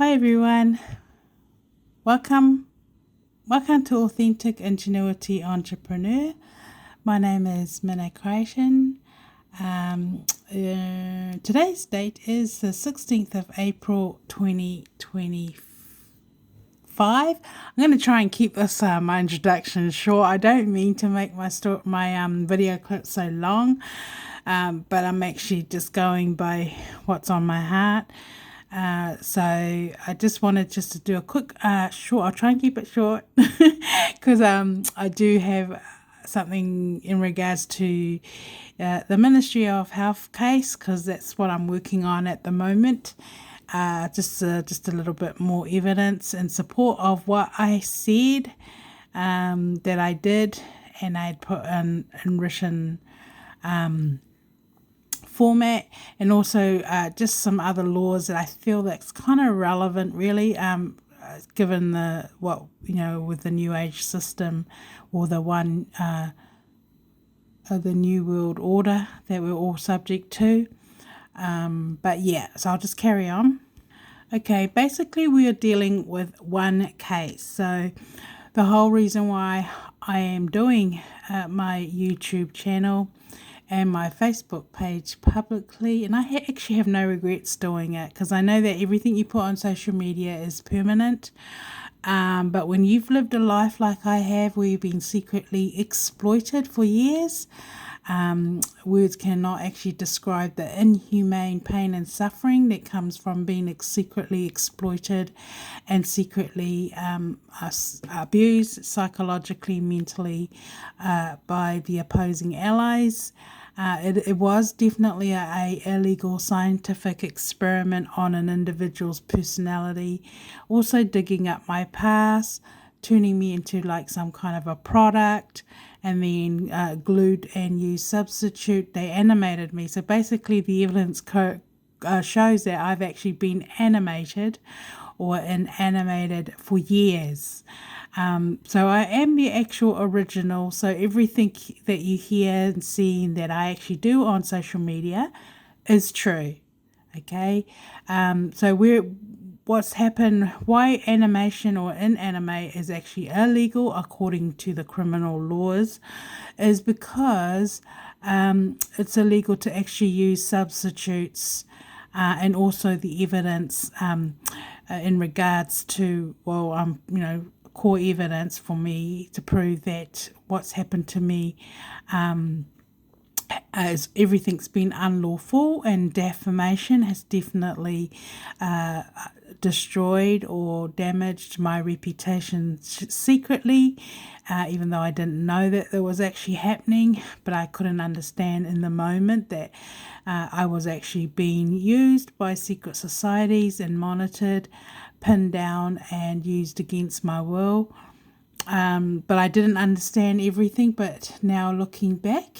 Hi everyone, welcome to Authentic Ingenuity Entrepreneur. My name is Mina, Crichton. Today's date is the 16th of April 2025. I'm going to try and keep this my introduction short. I don't mean to make my video clip so long, but I'm actually just going by what's on my heart. So I just wanted to do a quick short. I'll try and keep it short because I do have something in regards to the Ministry of Health case, because that's what I'm working on at the moment. Just a little bit more evidence in support of what I said that I did, and I'd put in written format, and also just some other laws that I feel that's kind of relevant, really, given with the New Age system, or the New World Order that we're all subject to. But yeah, so I'll just carry on. Okay, basically we are dealing with one case. So the whole reason why I am doing my YouTube channel and my Facebook page publicly, and I actually have no regrets doing it, because I know that everything you put on social media is permanent. But when you've lived a life like I have, where you've been secretly exploited for years, words cannot actually describe the inhumane pain and suffering that comes from being secretly exploited and secretly abused psychologically, mentally, by the opposing allies. It was definitely a illegal scientific experiment on an individual's personality, also digging up my past, turning me into like some kind of a product, and then glued and used substitute. They animated me. So basically the evidence shows that I've actually been animated or animated for years. So I am the actual original. So everything that you hear and see that I actually do on social media is true. Okay. So what's happened, why animation or inanimate is actually illegal according to the criminal laws, is because it's illegal to actually use substitutes, and also the evidence in regards to, core evidence for me to prove that what's happened to me as everything's been unlawful, and defamation has definitely destroyed or damaged my reputation secretly, even though I didn't know that it was actually happening, but I couldn't understand in the moment that I was actually being used by secret societies and monitored, pinned down, and used against my will. But I didn't understand everything, but now looking back,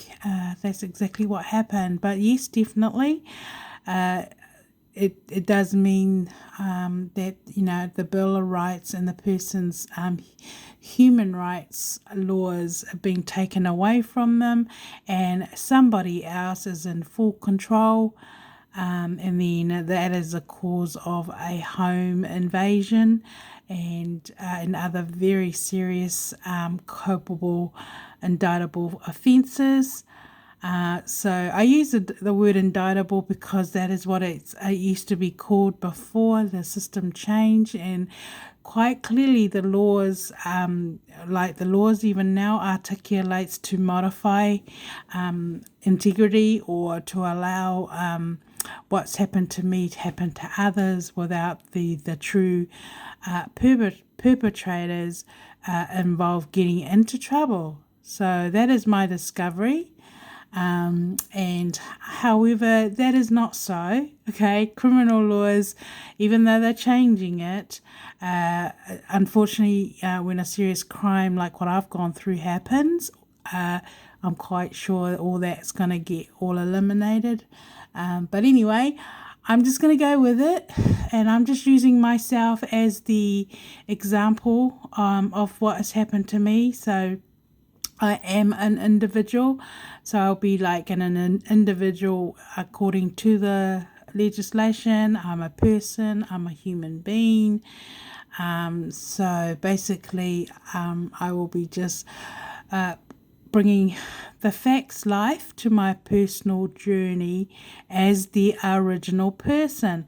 that's exactly what happened. But yes, definitely, it does mean that, the Bill of Rights and the person's human rights laws are being taken away from them, and somebody else is in full control. And then that is a cause of a home invasion and other very serious, culpable, indictable offences. So I use the word indictable because that is what it used to be called before the system changed, and quite clearly the laws, like the laws even now articulates to modify integrity, or to allow what's happened to me to happen to others without the true perpetrators involved getting into trouble. So that is my discovery. And however, that is not so. Okay, criminal laws, even though they're changing it, unfortunately, when a serious crime like what I've gone through happens, I'm quite sure all that's going to get all eliminated. But anyway, I'm just going to go with it, and I'm just using myself as the example of what has happened to me. So I am an individual, so I'll be like an individual according to the legislation. I'm a person. I'm a human being. So basically, I will be just bringing the facts life to my personal journey as the original person.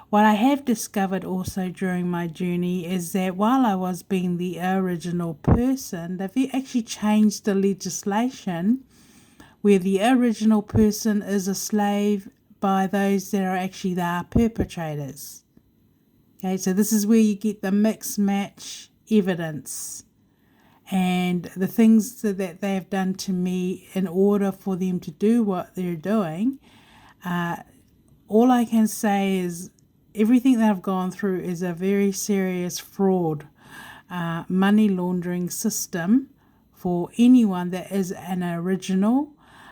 What I have discovered also during my journey is that while I was being the original person, they've actually changed the legislation where the original person is a slave by those that are actually the perpetrators. Okay, so this is where you get the mix match evidence and the things that they have done to me in order for them to do what they're doing. All I can say is everything that I've gone through is a very serious fraud, money laundering system for anyone that is an original.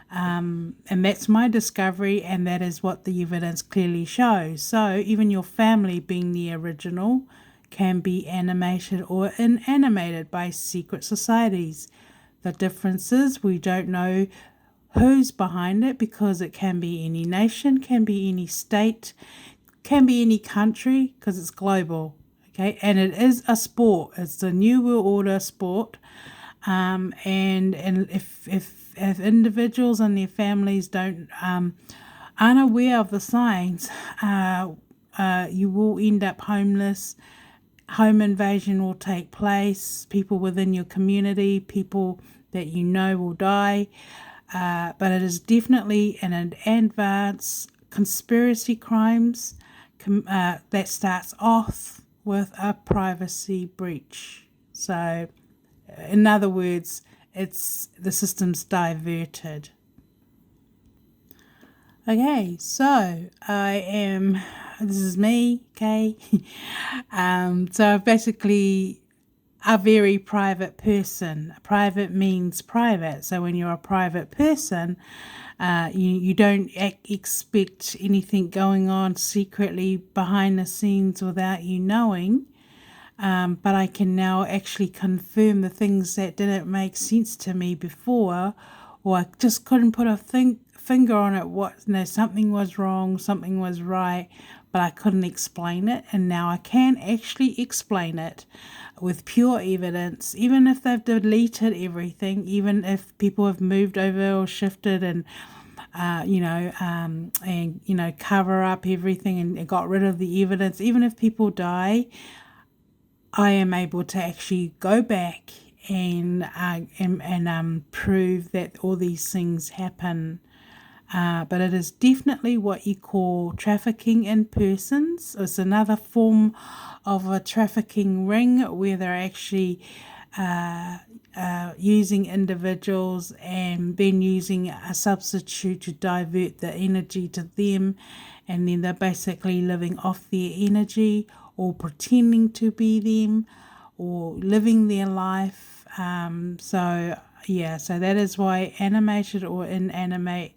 And that's my discovery, and that is what the evidence clearly shows. So even your family being the original can be animated or inanimated by secret societies. The difference is we don't know who's behind it, because it can be any nation, can be any state, can be any country, because it's global. Okay, and it is a sport. It's the New World Order sport. And if individuals and their families aren't aware of the signs, you will end up homeless. Home invasion will take place. People within your community, people that you know, will die. But it is definitely an advanced conspiracy crimes that starts off with a privacy breach. So, in other words, it's the system's diverted. Okay, so this is me, okay? So basically a very private person. Private means private. So when you're a private person, you don't expect anything going on secretly behind the scenes without you knowing. But I can now actually confirm the things that didn't make sense to me before, or I just couldn't put a finger on it. Something was wrong, something was right, but I couldn't explain it. And now I can actually explain it with pure evidence, even if they've deleted everything, even if people have moved over or shifted and cover up everything and got rid of the evidence. Even if people die, I am able to actually go back and prove that all these things happen. But it is definitely what you call trafficking in persons. It's another form of a trafficking ring where they're actually using individuals and then using a substitute to divert the energy to them, and then they're basically living off their energy or pretending to be them or living their life. So that is why animated or inanimate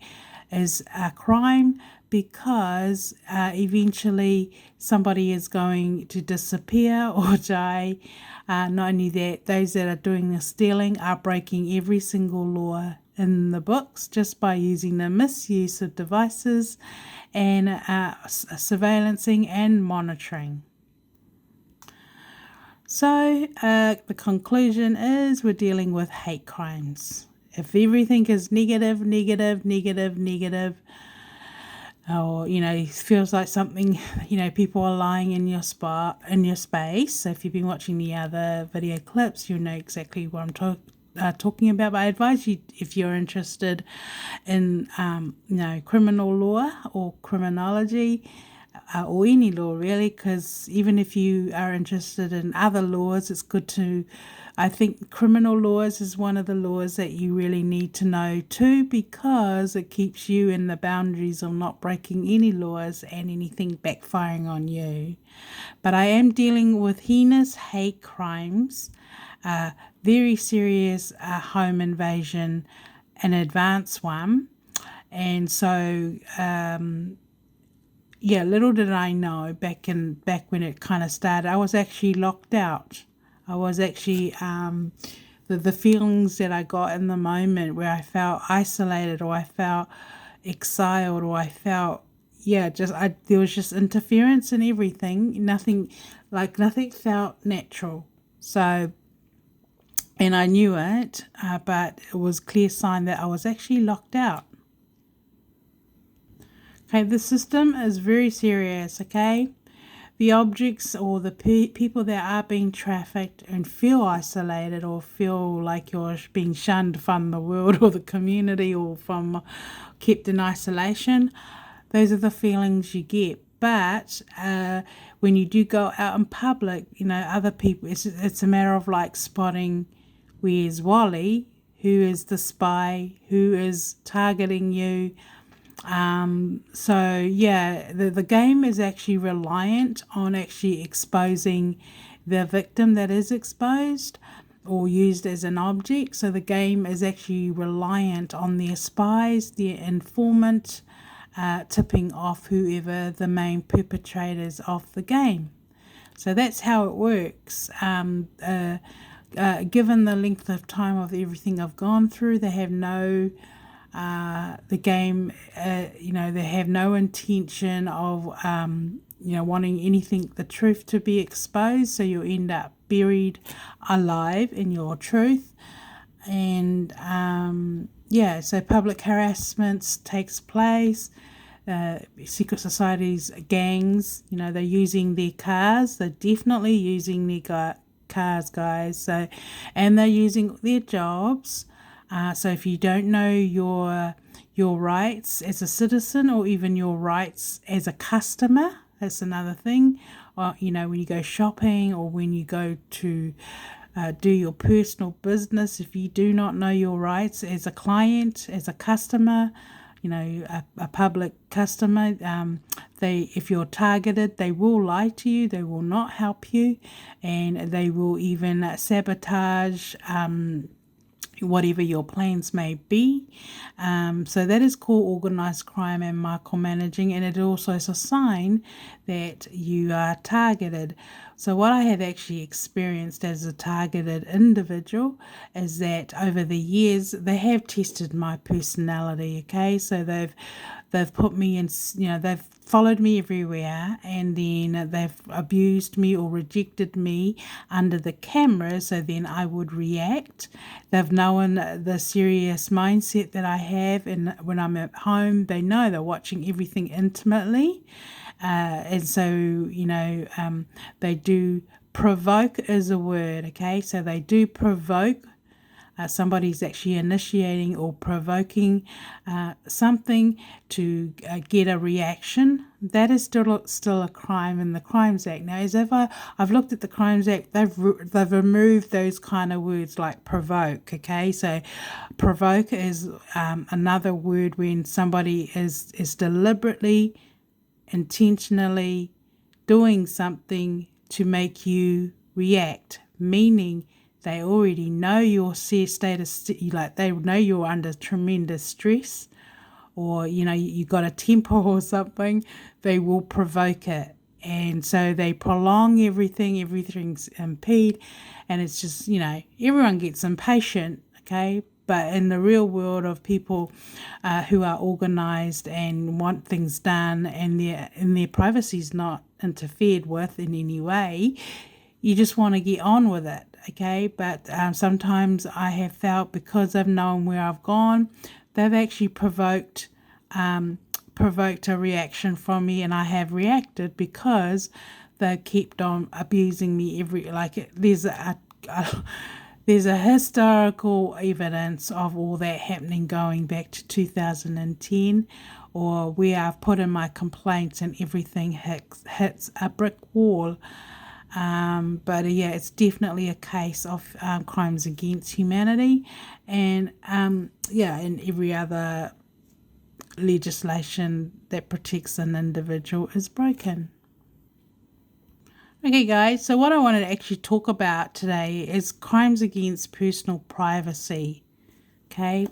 is a crime, because eventually somebody is going to disappear or die. Not only that, those that are doing the stealing are breaking every single law in the books just by using the misuse of devices and surveillancing and monitoring. So the conclusion is we're dealing with hate crimes. If everything is negative, or it feels like something, people are lying in your space. So if you've been watching the other video clips, you'll know exactly what I'm talking about. But I advise you, if you're interested in criminal law or criminology, or any law really, because even if you are interested in other laws, it's good to, I think criminal laws is one of the laws that you really need to know too, because it keeps you in the boundaries of not breaking any laws and anything backfiring on you. But I am dealing with heinous hate crimes, very serious home invasion, an advanced one. And so little did I know back when it kind of started, I was actually locked out. I was actually the feelings that I got in the moment where I felt isolated, or I felt exiled, or I felt yeah, there was just interference in everything. Nothing felt natural. So, and I knew it, but it was clear sign that I was actually locked out. Okay, the system is very serious, okay? The objects or the people that are being trafficked and feel isolated or feel like you're being shunned from the world or the community or from kept in isolation, those are the feelings you get. But when you do go out in public, other people, it's a matter of like spotting where's Wally, who is the spy, who is targeting you. So yeah, the game is actually reliant on actually exposing the victim that is exposed or used as an object. So the game is actually reliant on their spies, their informant, tipping off whoever the main perpetrators of the game. So that's how it works. Given the length of time of everything I've gone through, they have no the game, they have no intention of, wanting anything, the truth to be exposed. So you end up buried alive in your truth. And, so public harassment takes place. Secret societies, gangs, they're using their cars. They're definitely using their cars, guys. So, and they're using their jobs. So if you don't know your rights as a citizen or even your rights as a customer, that's another thing. Or, when you go shopping or when you go to do your personal business, if you do not know your rights as a client, as a customer, a public customer, if you're targeted, they will lie to you, they will not help you, and they will even sabotage whatever your plans may be. So that is called organized crime and micromanaging, and it also is a sign that you are targeted. So what I have actually experienced as a targeted individual is that over the years they have tested my personality. Okay, so they've put me in, they've followed me everywhere, and then they've abused me or rejected me under the camera, so then I would react. They've known the serious mindset that I have, and when I'm at home, they know they're watching everything intimately. And so, they do provoke is a word, okay? So they do provoke. Somebody's actually initiating or provoking something to get a reaction. That is still a crime in the Crimes Act. Now, as if I've looked at the Crimes Act, they've removed those kind of words like provoke. Okay, so provoke is another word when somebody is deliberately, intentionally doing something to make you react, meaning they already know your status, like they know you're under tremendous stress, or you got a temper or something. They will provoke it, and so they prolong everything's impede, and it's just everyone gets impatient. Okay, but in the real world of people who are organized and want things done, and their privacy is not interfered with in any way, you just want to get on with it. Okay, but sometimes I have felt, because I've known where I've gone, they've actually provoked a reaction from me, and I have reacted because they kept on abusing me. There's a historical evidence of all that happening going back to 2010, or where I've put in my complaints and everything hits a brick wall. But it's definitely a case of crimes against humanity, and and every other legislation that protects an individual is broken. Okay, guys, so what I wanted to actually talk about today is crimes against personal privacy. Okay,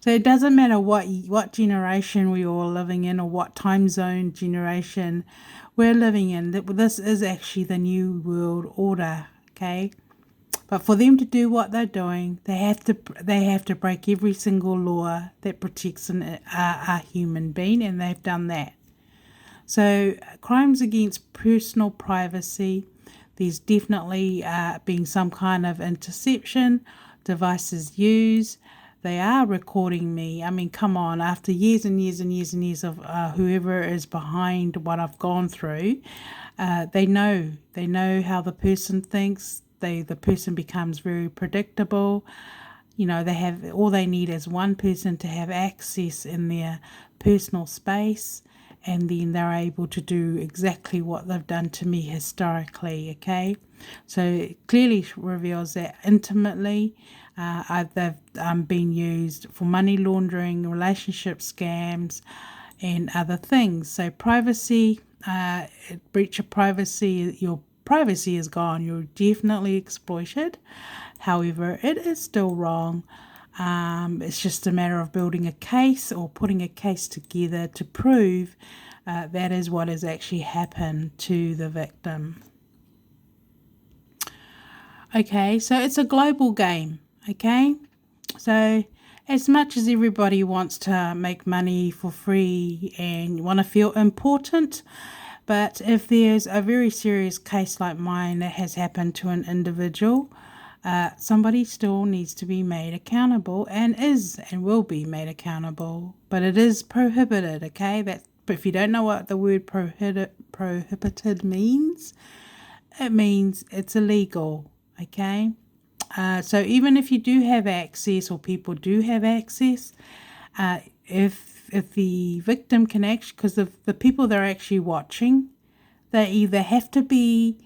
so it doesn't matter what generation we're all living in, or what time zone generation we're living in. This is actually the new world order. Okay, but for them to do what they're doing, they have to break every single law that protects a human being, and they've done that. So crimes against personal privacy, there's definitely been some kind of interception, devices used. They are recording me. I mean, come on, after years and years and years and years of whoever is behind what I've gone through, they know how the person thinks. The person becomes very predictable. You know, all they need is one person to have access in their personal space, and then they're able to do exactly what they've done to me historically. Okay, so it clearly reveals that intimately they've been used for money laundering, relationship scams, and other things. So privacy, breach of privacy, your privacy is gone. You're definitely exploited. However, it is still wrong. It's just a matter of building a case or putting a case together to prove that is what has actually happened to the victim. Okay, so it's a global game. Okay, so as much as everybody wants to make money for free and want to feel important, but if there's a very serious case like mine that has happened to an individual, somebody still needs to be made accountable, and is and will be made accountable. But it is prohibited, okay? But if you don't know what the word prohibited means, it means it's illegal, okay? So even if you do have access, or people do have access, if the victim can actually, because the people they're actually watching, they either have to be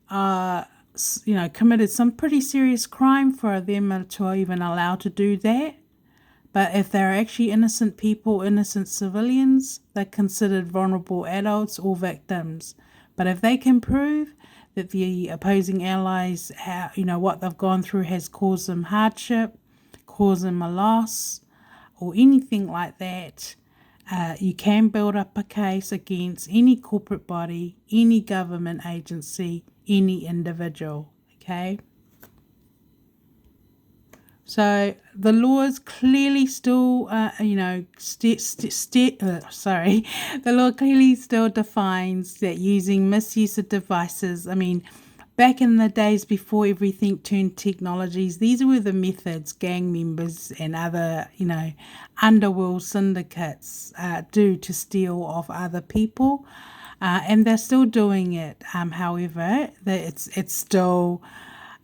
committed some pretty serious crime for them to even allow to do that. But if they're actually innocent people, innocent civilians, they're considered vulnerable adults or victims. But if they can prove that the opposing allies, what they've gone through has caused them hardship, caused them a loss, or anything like that, you can build up a case against any corporate body, any government agency, any individual. Okay. So the law is clearly still, the law clearly still defines that using misuse of devices. I mean, back in the days before everything turned technologies, these were the methods gang members and other, underworld syndicates do to steal off other people. And they're still doing it. However, it's still,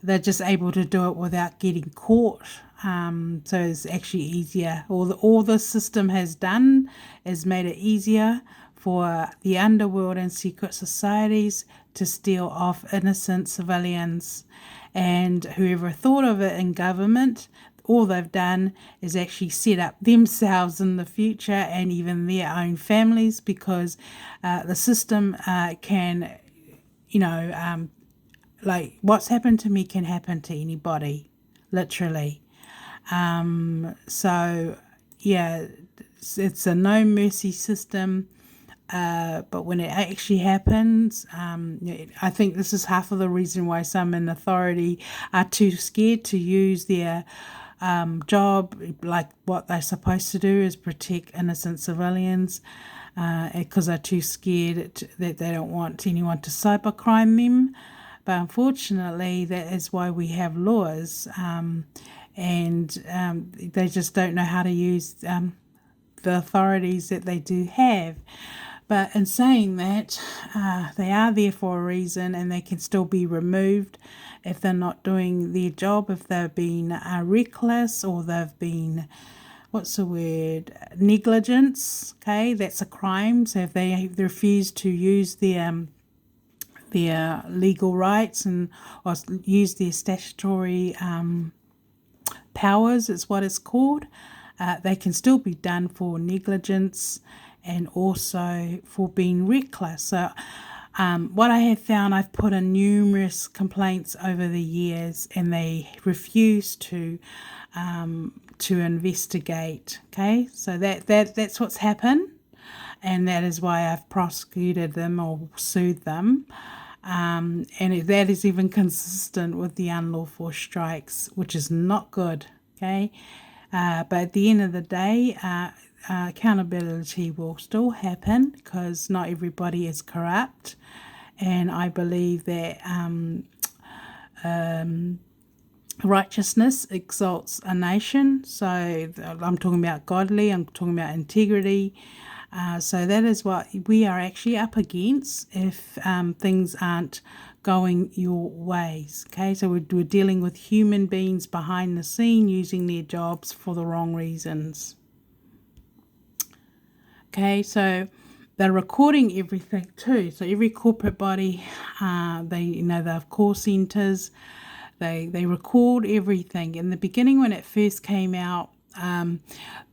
they're just able to do it without getting caught. So it's actually easier. All the system has done is made it easier for the underworld and secret societies to steal off innocent civilians. And whoever thought of it in government, all they've done is actually set up themselves in the future and even their own families, because the system can, like what's happened to me can happen to anybody, literally. So yeah, it's a no mercy system. But when it actually happens, I think this is half of the reason why some in authority are too scared to use their job, like what they're supposed to do is protect innocent civilians, because they're too scared that they don't want anyone to cybercrime them. But unfortunately, that is why we have laws, and they just don't know how to use the authorities that they do have. But in saying that, they are there for a reason, and they can still be removed if they're not doing their job, if they've been reckless, or they've been, negligence. Okay, that's a crime. So if they refuse to use their legal rights or use their statutory powers, is what it's called, they can still be done for negligence and also for being reckless. So what I have found, I've put in numerous complaints over the years, and they refuse to investigate. Okay, so that's what's happened, and that is why I've prosecuted them or sued them. And that is even consistent with the unlawful strikes, which is not good. Okay, but at the end of the day, accountability will still happen because not everybody is corrupt. And I believe that righteousness exalts a nation. So I'm talking about godly, I'm talking about integrity. So that is what we are actually up against if things aren't going your ways. Okay, so we're dealing with human beings behind the scene using their jobs for the wrong reasons. Okay, so they're recording everything too. So every corporate body, they have call centers. They record everything. In the beginning, when it first came out,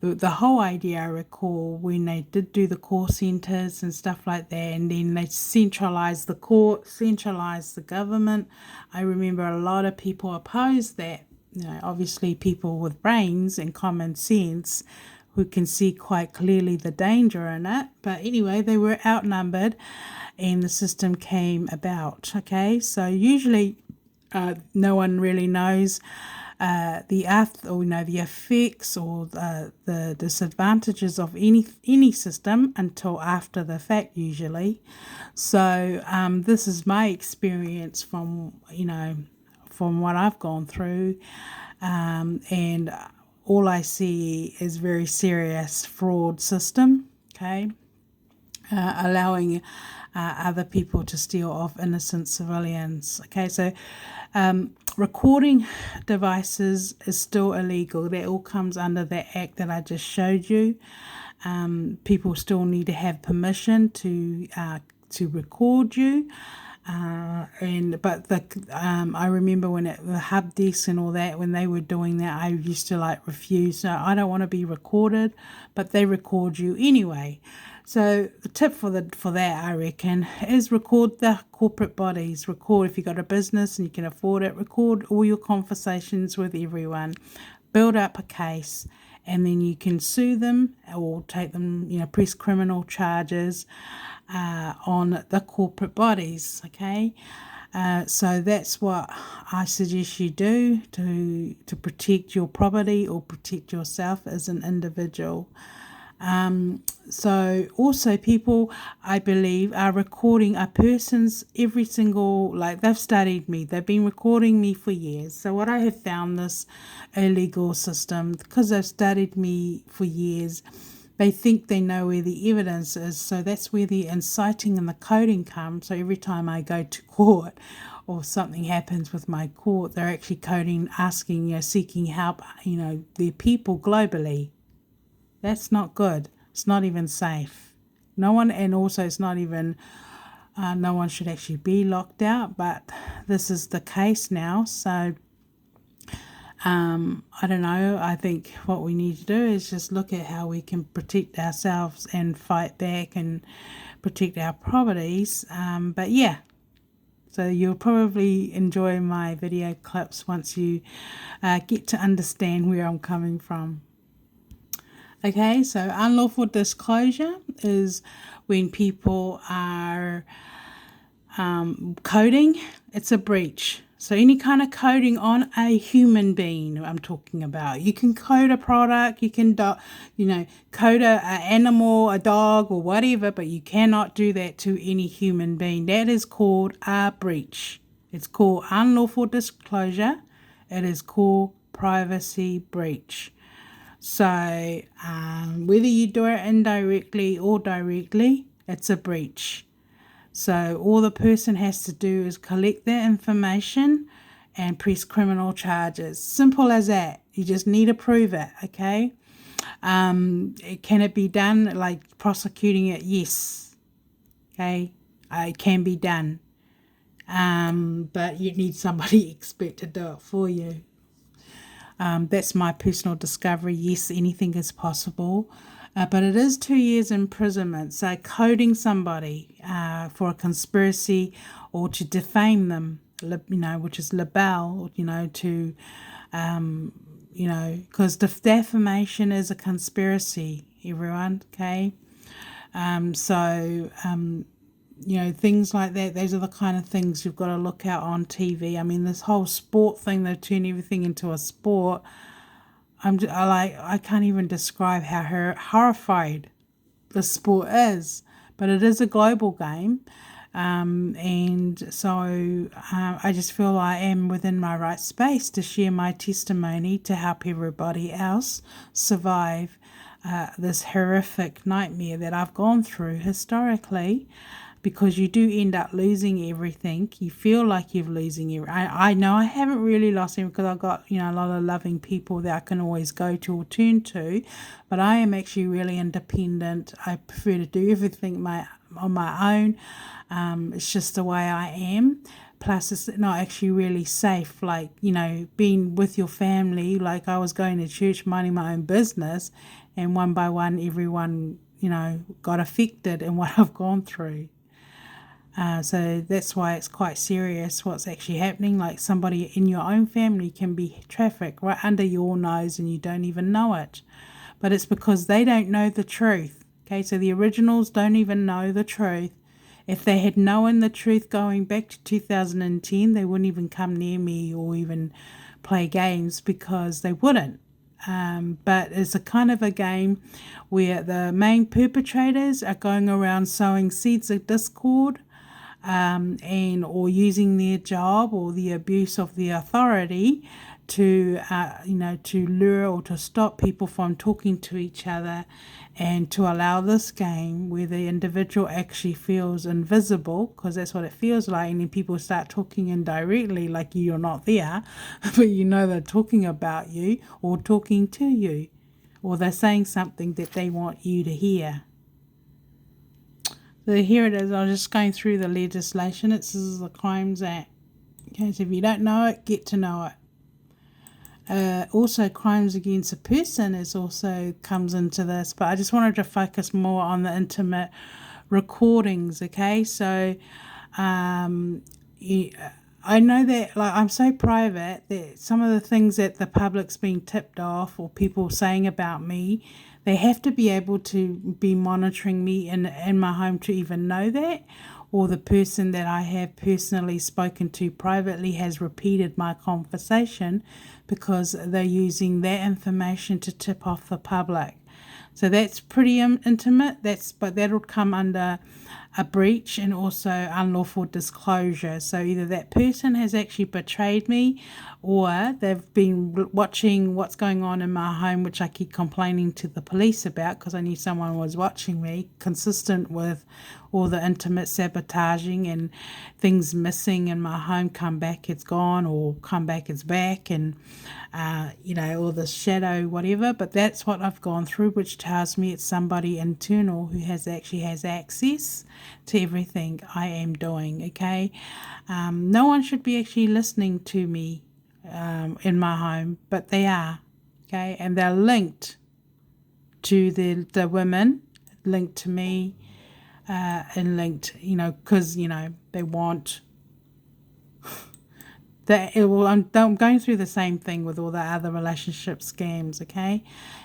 the whole idea, I recall, when they did do the call centers and stuff like that, and then they centralized the court, centralized the government. I remember a lot of people opposed that. Obviously people with brains and common sense who can see quite clearly the danger in it. But anyway, they were outnumbered and the system came about. Okay, so usually no one really knows the effects or the disadvantages of any system until after the fact usually. So this is my experience from what I've gone through, and all I see is very serious fraud system. Okay, allowing other people to steal off innocent civilians. Okay, so recording devices is still illegal. That all comes under that act that I just showed you. People still need to have permission to record you. I remember when the hub desk and all that, when they were doing that, I used to refuse. No, I don't want to be recorded, but they record you anyway. So the tip for that, I reckon, is record the corporate bodies. Record if you've got a business and you can afford it. Record all your conversations with everyone. Build up a case, and then you can sue them or take them, press criminal charges on the corporate bodies. Okay, so that's what I suggest you do to protect your property or protect yourself as an individual. So also people, I believe, are recording a person's every single, they've studied me, they've been recording me for years. So what I have found, this illegal system, because they've studied me for years, they think they know where the evidence is. So that's where the inciting and the coding come. So every time I go to court or something happens with my court, they're actually coding, asking, seeking help, their people globally. That's not good. It's not even safe. No one, and also it's not even, no one should actually be locked out, but this is the case now. So, I don't know. I think what we need to do is just look at how we can protect ourselves and fight back and protect our properties. But yeah, so you'll probably enjoy my video clips once you get to understand where I'm coming from. Okay, so unlawful disclosure is when people are coding. It's a breach. So any kind of coding on a human being, I'm talking about. You can code a product, you can code an animal, a dog or whatever, but you cannot do that to any human being. That is called a breach. It's called unlawful disclosure. It is called privacy breach. So whether you do it indirectly or directly, it's a breach. So all the person has to do is collect that information and press criminal charges. Simple as that. You just need to prove it, okay? Can it be done, like prosecuting it? Yes. Okay? It can be done. But you need somebody expert to do it for you. That's my personal discovery. Yes, anything is possible. But it is 2 years imprisonment. So coding somebody for a conspiracy or to defame them, which is libel, because defamation is a conspiracy, everyone, okay? Things like that, those are the kind of things you've got to look out on TV. I mean, this whole sport thing, they turn everything into a sport. I can't even describe how horrified the sport is, but it is a global game. And so I just feel I am within my right space to share my testimony to help everybody else survive this horrific nightmare that I've gone through historically, because you do end up losing everything. You feel like you're losing everything. I know I haven't really lost anything because I've got, a lot of loving people that I can always go to or turn to, but I am actually really independent. I prefer to do everything on my own. It's just the way I am. Plus, it's not actually really safe, like, being with your family. Like, I was going to church, minding my own business, and one by one, everyone, got affected in what I've gone through. So that's why it's quite serious what's actually happening. Like, somebody in your own family can be trafficked right under your nose and you don't even know it. But it's because they don't know the truth. Okay, so the originals don't even know the truth. If they had known the truth going back to 2010, they wouldn't even come near me or even play games, because they wouldn't. But it's a kind of a game where the main perpetrators are going around sowing seeds of discord, or using their job or the abuse of the authority to lure or to stop people from talking to each other, and to allow this game where the individual actually feels invisible, because that's what it feels like, and then people start talking indirectly like you're not there, but they're talking about you or talking to you, or they're saying something that they want you to hear. So here it is. I'm just going through the legislation. This is the Crimes Act. Okay, so if you don't know it, get to know it. Also, crimes against a person also comes into this, but I just wanted to focus more on the intimate recordings. Okay, so I know that, like, I'm so private that some of the things that the public's being tipped off or people saying about me, they have to be able to be monitoring me in my home to even know that, or the person that I have personally spoken to privately has repeated my conversation, because they're using that information to tip off the public. So that's pretty intimate. But that'll come under a breach and also unlawful disclosure. So either that person has actually betrayed me, or they've been watching what's going on in my home, which I keep complaining to the police about because I knew someone was watching me, consistent with all the intimate sabotaging and things missing in my home. Come back, it's gone, or come back, it's back, and all the shadow, whatever. But that's what I've gone through, which tells me it's somebody internal who has access to everything I am doing. Okay, no one should be actually listening to me in my home, but they are. Okay, and they're linked to the women, linked to me, and linked, because they want. I'm going through the same thing with all the other relationship scams, okay?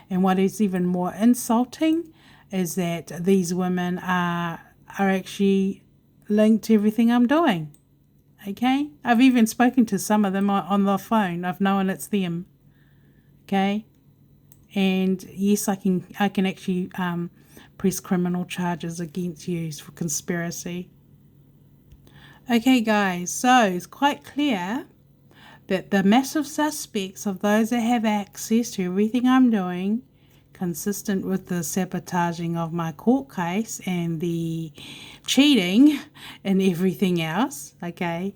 And what is even more insulting is that these women are actually linked to everything I'm doing, okay? I've even spoken to some of them on the phone. I've known it's them, okay? And yes, I can actually press criminal charges against you for conspiracy. Okay, guys, so it's quite clear that the massive suspects of those that have access to everything I'm doing, consistent with the sabotaging of my court case and the cheating and everything else, okay,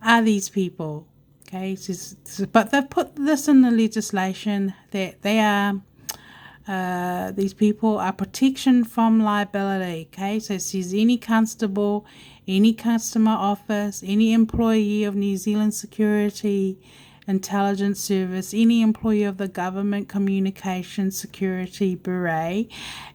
are these people, okay? But they've put this in the legislation that they are, these people are protection from liability, okay? So it says any constable, any customer office, any employee of New Zealand Security Intelligence Service, any employee of the Government Communications Security Bureau,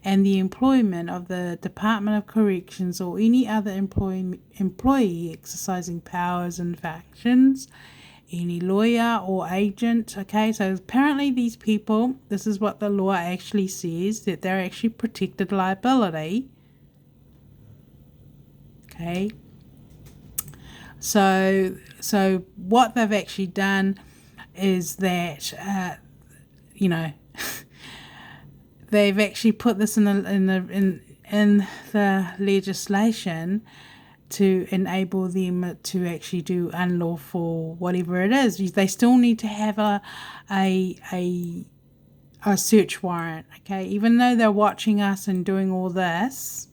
and the employment of the Department of Corrections or any other employee exercising powers and functions, any lawyer or agent. Okay, so apparently these people, this is what the law actually says, that they're actually protected liability. Okay, so what they've actually done is that you know, they've actually put this in the legislation to enable them to actually do unlawful whatever it is. They still need to have a search warrant, okay? Even though they're watching us and doing all this,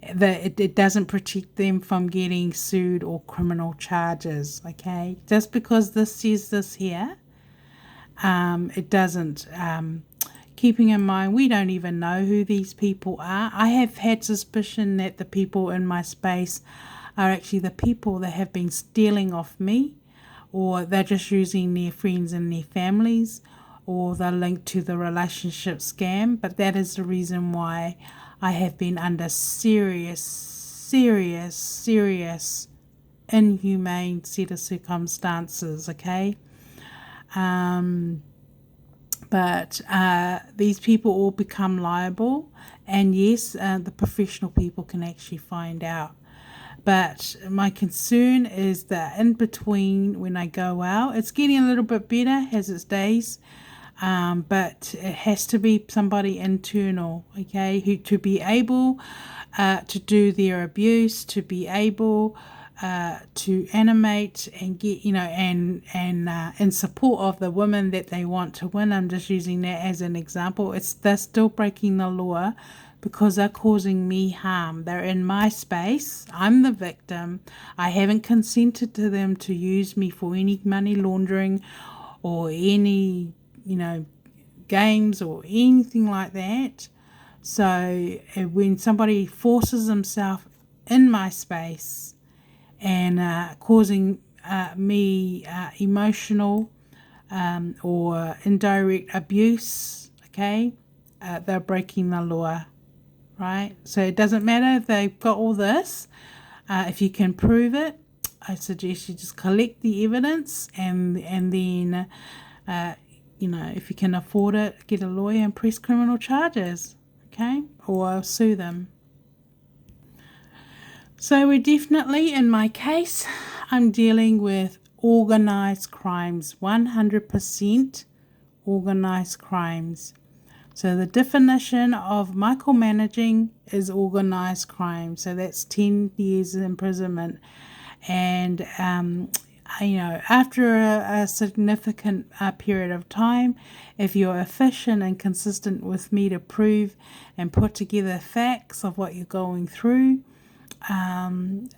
it doesn't protect them from getting sued or criminal charges, okay? Just because this says this here, it doesn't. Keeping in mind, we don't even know who these people are. I have had suspicion that the people in my space are actually the people that have been stealing off me, or they're just using their friends and their families, or they're linked to the relationship scam. But that is the reason why I have been under serious inhumane set of circumstances, okay? But these people all become liable, and yes, the professional people can actually find out. But my concern is that in between, when I go out, it's getting a little bit better, has its days, but it has to be somebody internal, okay, who to be able to do their abuse, to be able to animate and get, and in support of the women that they want to win. I'm just using that as an example. They're still breaking the law because they're causing me harm. They're in my space. I'm the victim. I haven't consented to them to use me for any money laundering or any, games or anything like that. So when somebody forces themselves in my space and causing me emotional or indirect abuse, okay, they're breaking the law, right? So it doesn't matter if they've got all this. If you can prove it, I suggest you just collect the evidence and then, if you can afford it, get a lawyer and press criminal charges, okay, or sue them. So we're definitely, in my case, I'm dealing with organized crimes, 100% organized crimes. So the definition of micromanaging is organized crime. So that's 10 years imprisonment. And, after a significant period of time, if you're efficient and consistent with me to prove and put together facts of what you're going through, then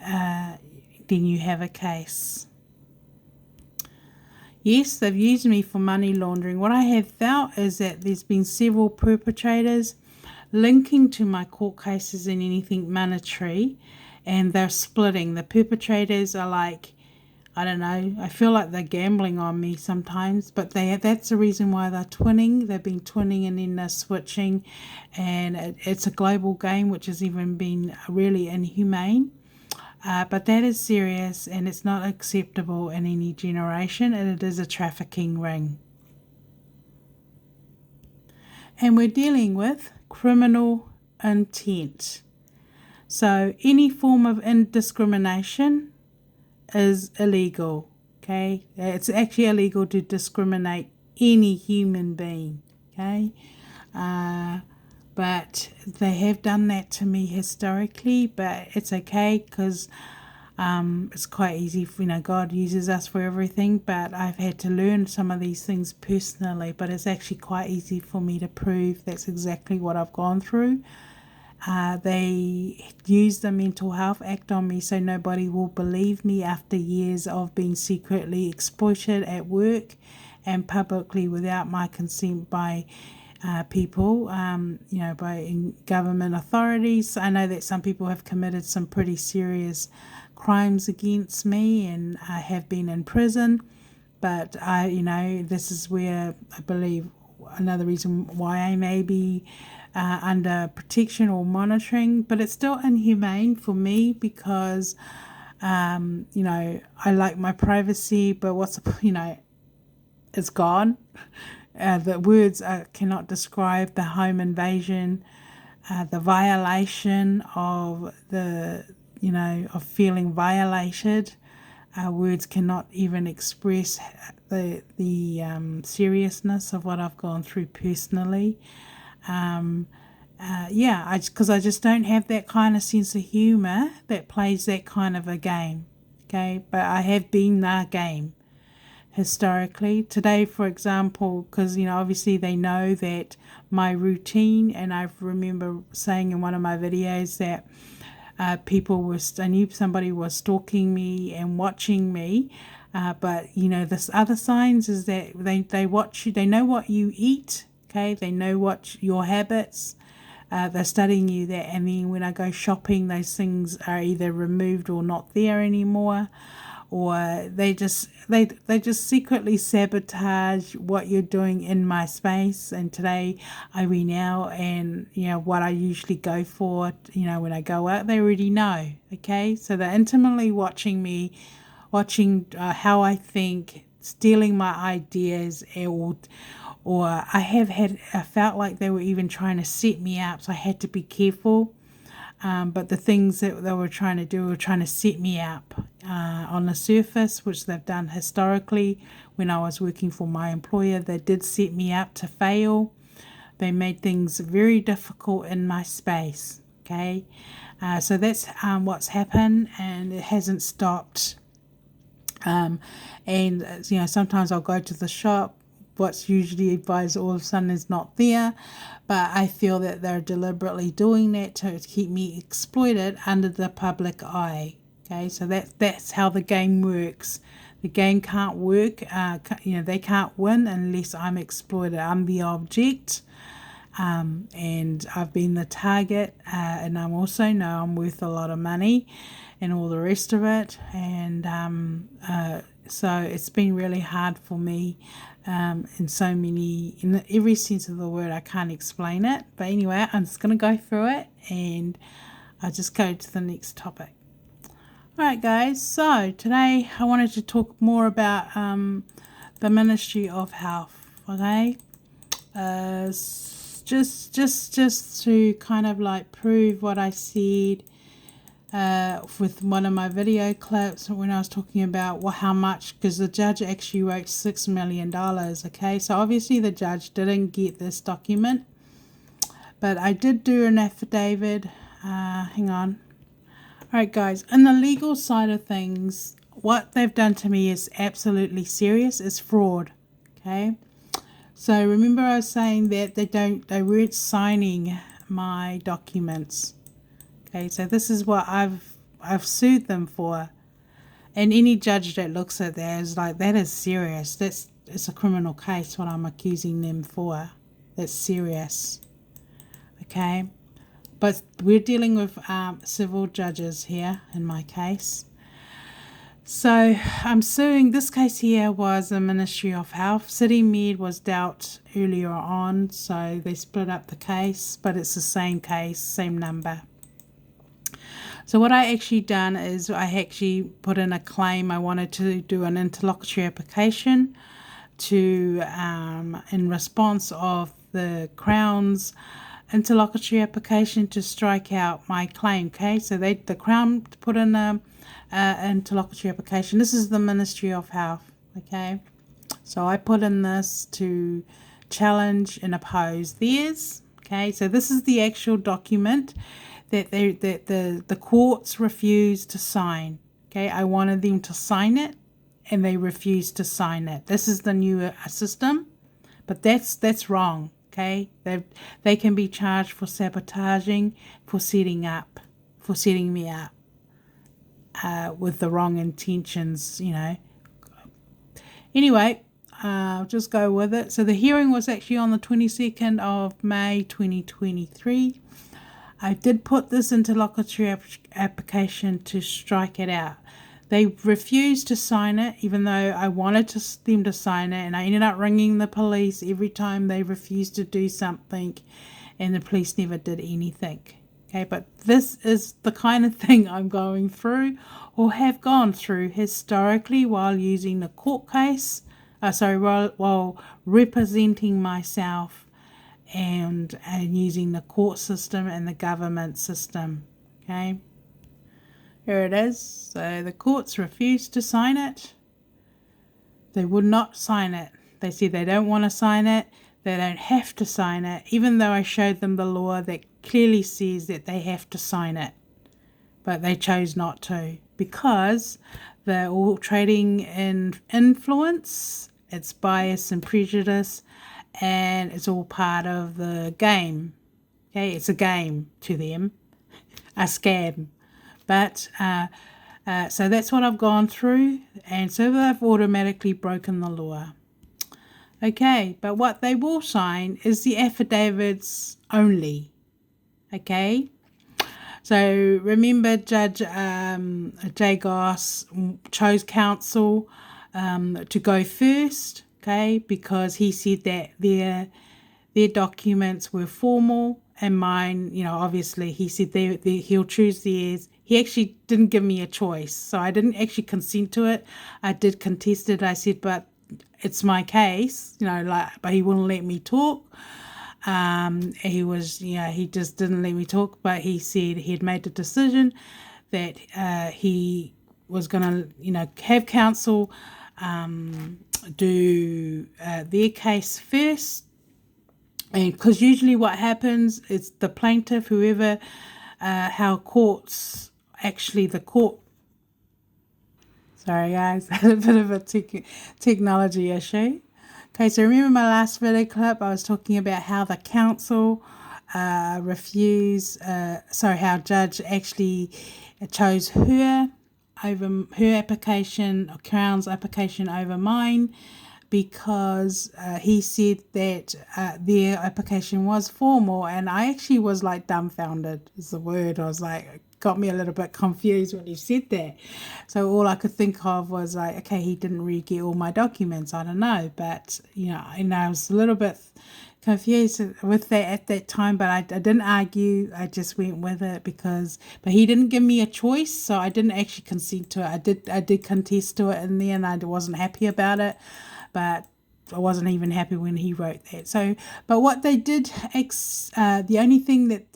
you have a case. Yes, they've used me for money laundering. What I have felt is that there's been several perpetrators linking to my court cases in anything monetary, and they're splitting. The perpetrators are like, I don't know, I feel like they're gambling on me sometimes, but that's the reason why they're twinning. They've been twinning and then they're switching, and it's a global game, which has even been really inhumane. But that is serious, and it's not acceptable in any generation, and it is a trafficking ring. And we're dealing with criminal intent. So any form of indiscrimination is illegal, okay? It's actually illegal to discriminate any human being, okay? But they have done that to me historically, but it's okay because it's quite easy. God uses us for everything, but I've had to learn some of these things personally, but it's actually quite easy for me to prove that's exactly what I've gone through. They use the Mental Health Act on me so nobody will believe me after years of being secretly exploited at work and publicly without my consent by people, by government authorities. I know that some people have committed some pretty serious crimes against me and I have been in prison, but this is where I believe another reason why I may be under protection or monitoring, but it's still inhumane for me because I like my privacy, but it's gone. The words cannot describe the home invasion, the violation of of feeling violated. Words cannot even express the seriousness of what I've gone through personally. Yeah, because I just don't have that kind of sense of humor that plays that kind of a game. Okay, but I have been the game historically. Today, for example, because obviously they know that my routine, and I remember saying in one of my videos that I knew somebody was stalking me and watching me. But this other signs is that they watch you, they know what you eat, okay, they know what your habits, they're studying you there, and then when I go shopping, those things are either removed or not there anymore, or they just secretly sabotage what you're doing in my space. And today I went out, and what I usually go for, when I go out, they already know. Okay, so they're intimately watching me, watching how I think, stealing my ideas, or I felt like they were even trying to set me up, so I had to be careful. But the things that they were trying to do were trying to set me up on the surface, which they've done historically. When I was working for my employer, they did set me up to fail. They made things very difficult in my space. Okay, so that's what's happened, and it hasn't stopped. And sometimes I'll go to the shop. What's usually advised all of a sudden is not there, but I feel that they're deliberately doing that to keep me exploited under the public eye. Okay, so that's how the game works. The game can't work. They can't win unless I'm exploited. I'm the object, and I've been the target, and I'm also know I'm worth a lot of money, and all the rest of it. And so it's been really hard for me. In every sense of the word. I can't explain it, but anyway, I'm just going to go through it, and I'll just go to the next topic. Alright guys, so today I wanted to talk more about the Ministry of Health. Okay, just to kind of like prove what I said with one of my video clips when I was talking about how much, because the judge actually wrote $6 million. Okay, so obviously the judge didn't get this document, but I did do an affidavit. Hang on. Alright guys, in the legal side of things, what they've done to me is absolutely serious. It's fraud. Okay, so remember I was saying that they weren't signing my documents. Okay, so this is what I've sued them for, and any judge that looks at that is like, that is serious. It's a criminal case what I'm accusing them for. That's serious. Okay, but we're dealing with civil judges here in my case. So I'm suing. This case here was the Ministry of Health. City Med was dealt earlier on, so they split up the case, but it's the same case, same number. So what I actually done is I actually put in a claim. I wanted to do an interlocutory application to, in response of the Crown's interlocutory application to strike out my claim. Okay, so the Crown put in a interlocutory application. This is the Ministry of Health. Okay, so I put in this to challenge and oppose theirs. Okay, so this is the actual document that the courts refused to sign. Okay, I wanted them to sign it, and they refused to sign it. This is the new system, but that's wrong. Okay, they can be charged for sabotaging, for setting me up with the wrong intentions. Anyway, I'll just go with it. So the hearing was actually on the 22nd of May 2023. I did put this interlocutory application to strike it out. They refused to sign it, even though I wanted them to sign it, and I ended up ringing the police every time they refused to do something, and the police never did anything. Okay, but this is the kind of thing I'm going through, or have gone through historically, while using the court case, while representing myself, and using the court system and the government system. Okay, here it is. So the courts refused to sign it. They would not sign it. They said they don't want to sign it. They don't have to sign it, even though I showed them the law that clearly says that they have to sign it. But they chose not to because they're all trading in influence, it's bias and prejudice, and it's all part of the game. Okay, it's a game to them, a scam. But so that's what I've gone through, and so they've automatically broken the law. Okay, but what they will sign is the affidavits only. Okay, so remember Judge J. Goss chose counsel to go first, okay, because he said that their documents were formal and mine, obviously he said he'll choose theirs. He actually didn't give me a choice, so I didn't actually consent to it. I did contest it. I said, but it's my case, but he wouldn't let me talk. He just didn't let me talk, but he said he had made the decision that he was going to, have counsel do their case first. And because usually what happens is the plaintiff, whoever, how courts, actually the court, sorry guys, I had a bit of a technology issue. Okay, so remember my last video clip, I was talking about how the council how Judge actually chose her application, or Crown's application over mine, because he said that their application was formal, and I actually was like dumbfounded is the word. I was like, got me a little bit confused when he said that. So all I could think of was like, okay, he didn't really get all my documents. I don't know, but I was a little bit confused with that at that time, but I didn't argue. I just went with it but he didn't give me a choice, so I didn't actually consent to it. I did contest to it in there, and I wasn't happy about it, but I wasn't even happy when he wrote that. So, but what they did, the only thing that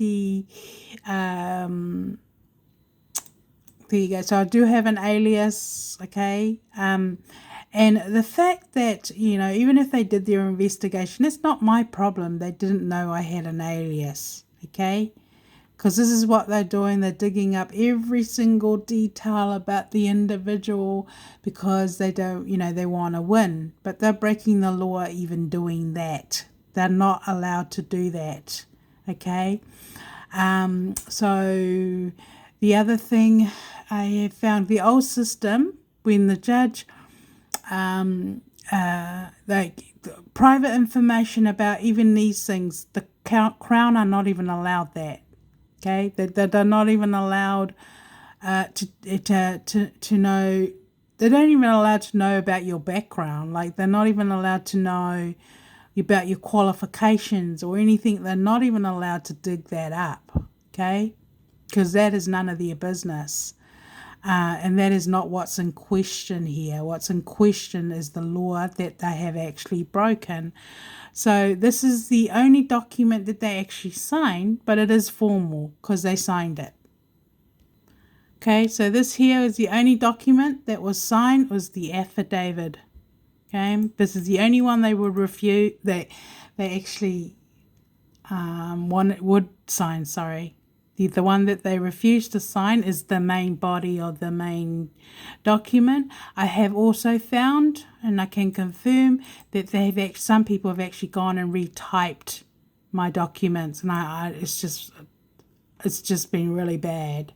there you go. So I do have an alias, okay? And the fact that, even if they did their investigation, it's not my problem. They didn't know I had an alias, okay? Because this is what they're doing. They're digging up every single detail about the individual because they don't, they want to win. But they're breaking the law even doing that. They're not allowed to do that, okay? So the other thing I have found, the old system, when the judge, private information about even these things, the Crown are not even allowed that. Okay, they're not even allowed to know. They don't even allowed to know about your background. Like, they're not even allowed to know about your qualifications or anything. They're not even allowed to dig that up. Okay, because that is none of their business. And that is not what's in question here. What's in question is the law that they have actually broken. So this is the only document that they actually signed, but it is formal because they signed it. Okay, so this here is the only document that was signed, was the affidavit. Okay, this is the only one they would refute, that they actually would sign, sorry. The one that they refuse to sign is the main body of the main document. I have also found, and I can confirm, that some people have actually gone and retyped my documents, and it's just been really bad.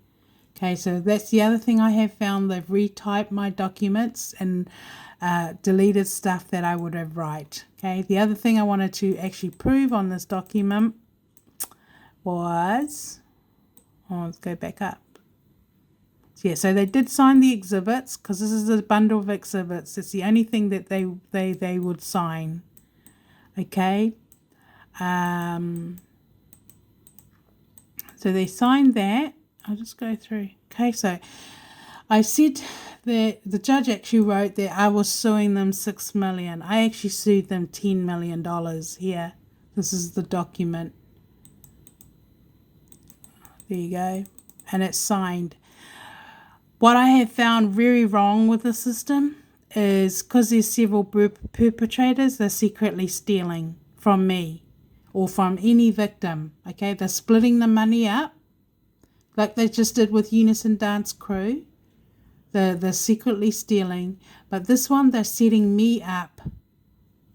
Okay, so that's the other thing I have found. They've retyped my documents and deleted stuff that I would have write. Okay, the other thing I wanted to actually prove on this document was, let's go back up. Yeah, so they did sign the exhibits, because this is a bundle of exhibits. It's the only thing that they would sign. Okay. So they signed that. I'll just go through. Okay, so I said that the judge actually wrote that I was suing them $6 million. I actually sued them $10 million here. This is the document. There you go. And it's signed. What I have found very wrong with the system is because there's several perpetrators, they're secretly stealing from me or from any victim. Okay, they're splitting the money up like they just did with Unison Dance Crew. They're secretly stealing, but this one they're setting me up.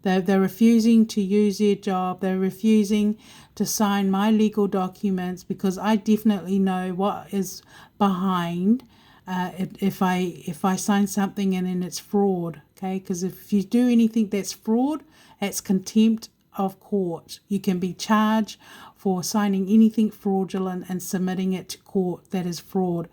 They're refusing to use their job. They're refusing to sign my legal documents because I definitely know what is behind if I sign something and then it's fraud. Okay, because if you do anything that's fraud, it's contempt of court. You can be charged for signing anything fraudulent and submitting it to court that is fraud.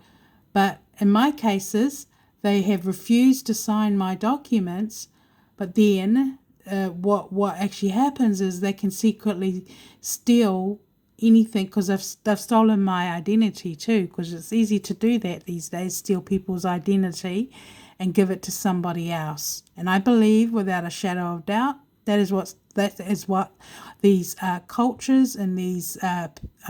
But in my cases, they have refused to sign my documents, but then what actually happens is they can secretly steal anything because they've stolen my identity too, because it's easy to do that these days, steal people's identity and give it to somebody else. And I believe without a shadow of doubt that is what these cultures and these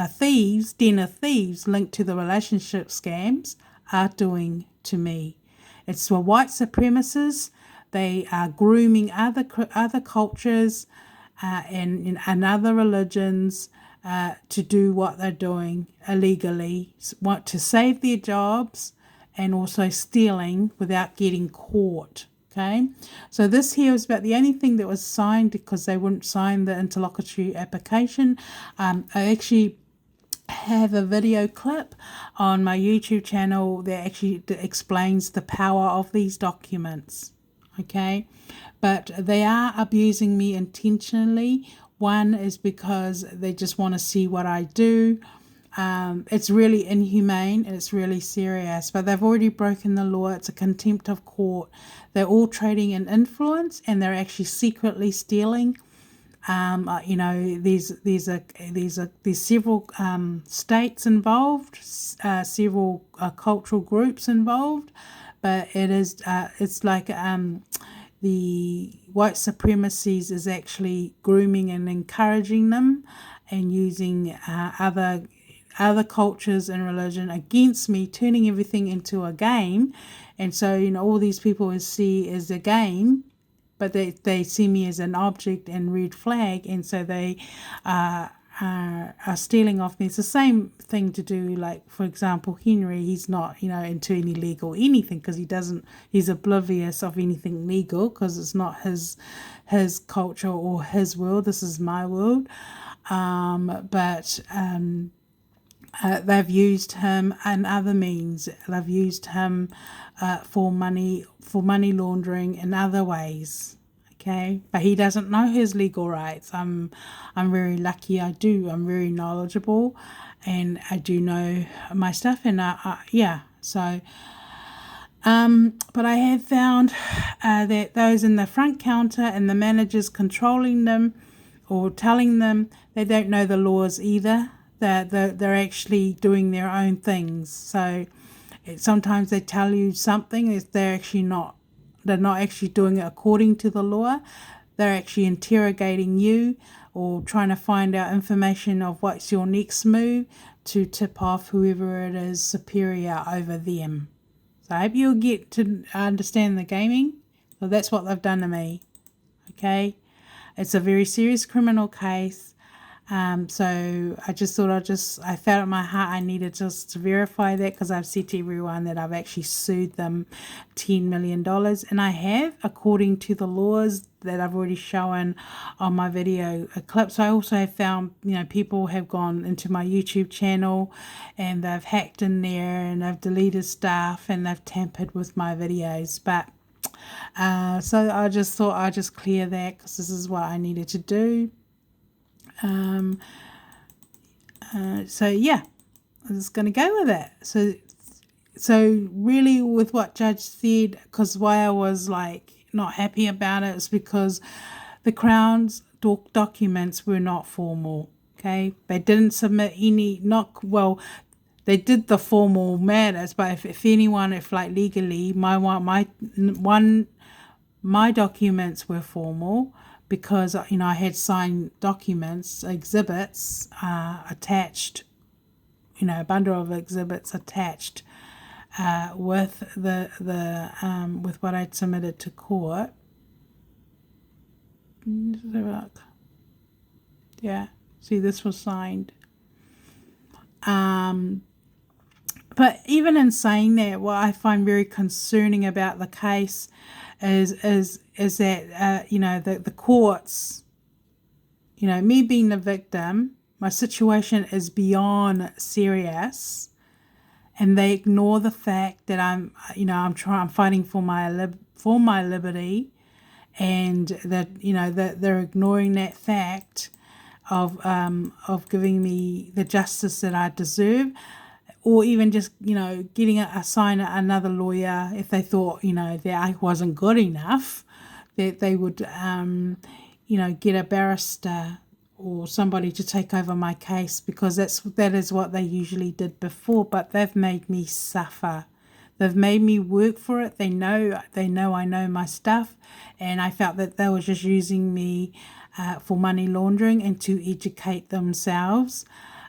thieves, den of thieves linked to the relationship scams are doing to me. It's the white supremacists. They are grooming other cultures and other religions to do what they're doing illegally, want to save their jobs and also stealing without getting caught. Okay, so this here is about the only thing that was signed because they wouldn't sign the interlocutory application. I actually have a video clip on my YouTube channel that actually explains the power of these documents. Okay, but they are abusing me intentionally. One is because they just want to see what I do. It's really inhumane and it's really serious, but they've already broken the law. It's a contempt of court. They're all trading in influence and they're actually secretly stealing. There's several states involved, several cultural groups involved, but it's like the white supremacies is actually grooming and encouraging them and using other cultures and religion against me, turning everything into a game. And so, all these people see as a game, but they see me as an object and red flag, and so they are stealing off me. It's the same thing to do, like, for example, Henry, he's not, into any legal anything because he's oblivious of anything legal because it's not his culture or his world. This is my world. They've used him and other means. They've used him for money laundering in other ways. Okay, but he doesn't know his legal rights. I'm very lucky. I'm very knowledgeable, and I do know my stuff. And so. But I have found that those in the front counter and the managers controlling them or telling them they don't know the laws either. They're actually doing their own things. So sometimes they tell you something, they're not actually doing it according to the law. They're actually interrogating you or trying to find out information of what's your next move to tip off whoever it is superior over them. So I hope you'll get to understand the gaming. So that's what they've done to me. Okay, it's a very serious criminal case. So I just thought I felt in my heart I needed just to verify that, because I've said to everyone that I've actually sued them $10 million. And I have, according to the laws that I've already shown on my video clips. I also have found, people have gone into my YouTube channel and they've hacked in there and they've deleted stuff and they've tampered with my videos. But so I just thought I'd just clear that, because this is what I needed to do. So yeah, I'm just going to go with it. So really with what Judge said, because why I was like not happy about it is because the Crown's documents were not formal. Okay, they didn't submit any, they did the formal matters, but if anyone, like legally, my documents were formal, because I had signed documents, exhibits attached, a bundle of exhibits attached with with what I'd submitted to court. Yeah, see, this was signed. But even in saying that, what I find very concerning about the case is that the courts, me being the victim, my situation is beyond serious, and they ignore the fact that I'm fighting for my liberty, and that they're ignoring that fact of giving me the justice that I deserve, or even just assign another lawyer if they thought that I wasn't good enough, that they would get a barrister or somebody to take over my case, because that is what they usually did before. But they've made me suffer. They've made me work for it. They know I know my stuff, and I felt that they were just using me for money laundering and to educate themselves.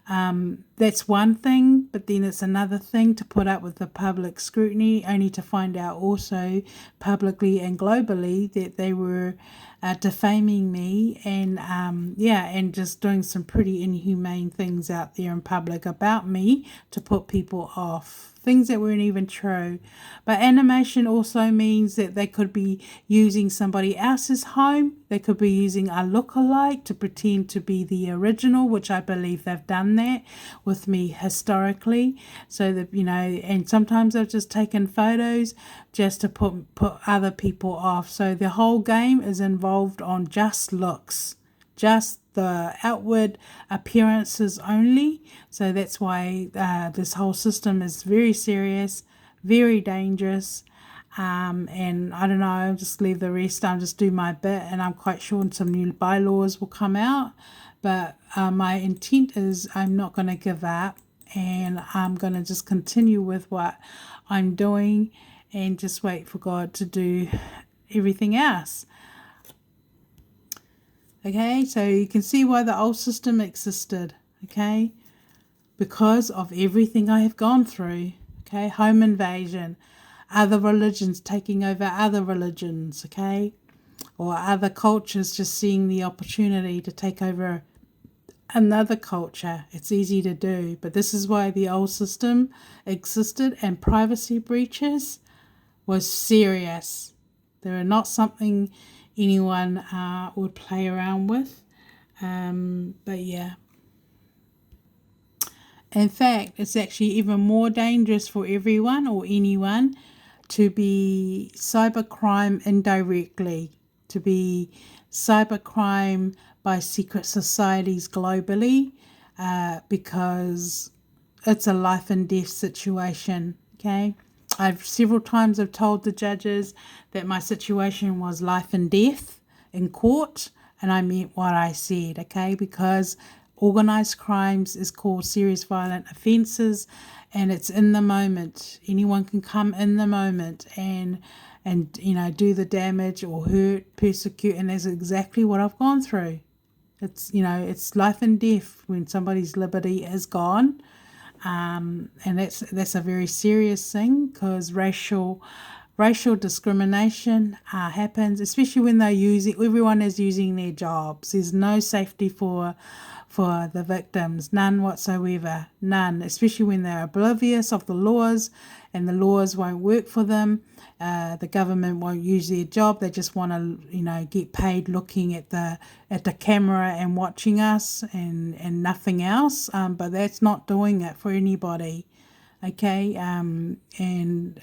That's one thing, but then it's another thing to put up with the public scrutiny, only to find out also publicly and globally that they were defaming me and just doing some pretty inhumane things out there in public about me to put people off. Things that weren't even true. But animation also means that they could be using somebody else's home. They could be using a lookalike to pretend to be the original, which I believe they've done that with me historically. So that, and sometimes they've just taken photos just to put other people off. So the whole game is involved on just looks, just the outward appearances only. So that's why this whole system is very serious, very dangerous. And I don't know, I'll just leave the rest. I'll just do my bit, and I'm quite sure some new bylaws will come out. But my intent is I'm not going to give up, and I'm going to just continue with what I'm doing and just wait for God to do everything else. Okay, so you can see why the old system existed, okay, because of everything I have gone through, okay, home invasion, other religions taking over other religions, okay, or other cultures just seeing the opportunity to take over another culture. It's easy to do, but this is why the old system existed, and privacy breaches was serious. They were not something anyone would play around with. But yeah. In fact, it's actually even more dangerous for everyone or anyone to be cybercrime indirectly, to be cybercrime by secret societies globally, because it's a life and death situation, okay? I've several times have told the judges that my situation was life and death in court, and I meant what I said, okay? Because organised crimes is called serious violent offences, and it's in the moment. Anyone can come in the moment and do the damage or hurt, persecute, and that's exactly what I've gone through. It's it's life and death when somebody's liberty is gone. And that's a very serious thing, because racial discrimination happens, especially when everyone is using their jobs. There's no safety for the victims, none whatsoever, none, especially when they're oblivious of the laws and the laws won't work for them. The government won't use their job. They just want to, get paid looking at the camera and watching us and nothing else. But that's not doing it for anybody. Okay, and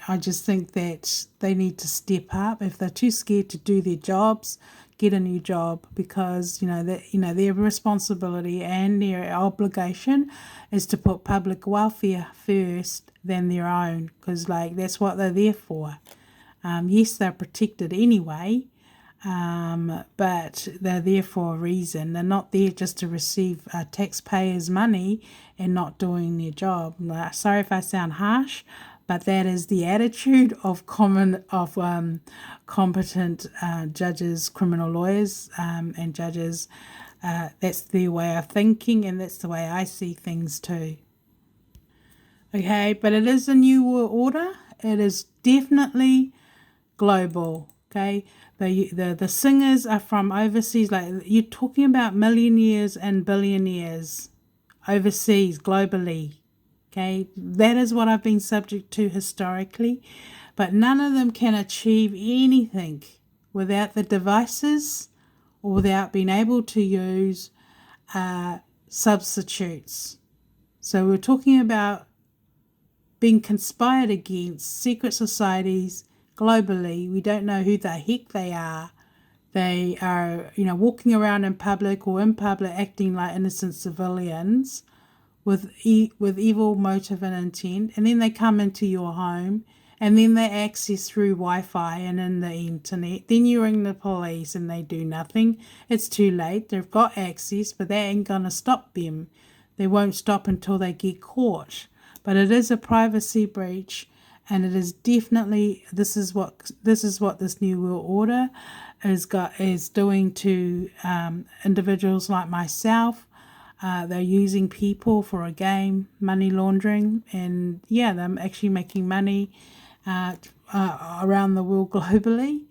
I just think that they need to step up. If they're too scared to do their jobs, get a new job, because their responsibility and their obligation is to put public welfare first than their own, because that's what they're there for. Yes, they're protected anyway, but they're there for a reason. They're not there just to receive taxpayers' money and not doing their job. Sorry if I sound harsh, but that is the attitude of competent judges, criminal lawyers, and judges. That's their way of thinking, and that's the way I see things too. Okay, but it is a new world order. It is definitely global. Okay, the singers are from overseas. Like, you're talking about millionaires and billionaires overseas, globally. Okay, that is what I've been subject to historically, but none of them can achieve anything without the devices or without being able to use substitutes. So we're talking about being conspired against secret societies globally. We don't know who the heck they are. They are, walking around in public or in public acting like innocent civilians with evil motive and intent, and then they come into your home, and then they access through Wi-Fi and in the internet. Then you ring the police and they do nothing. It's too late. They've got access, but that ain't gonna stop them. They won't stop until they get caught. But it is a privacy breach, and it is definitely this is what this new world order is doing to individuals like myself. They're using people for a game, money laundering, and yeah, they're actually making money around the world globally.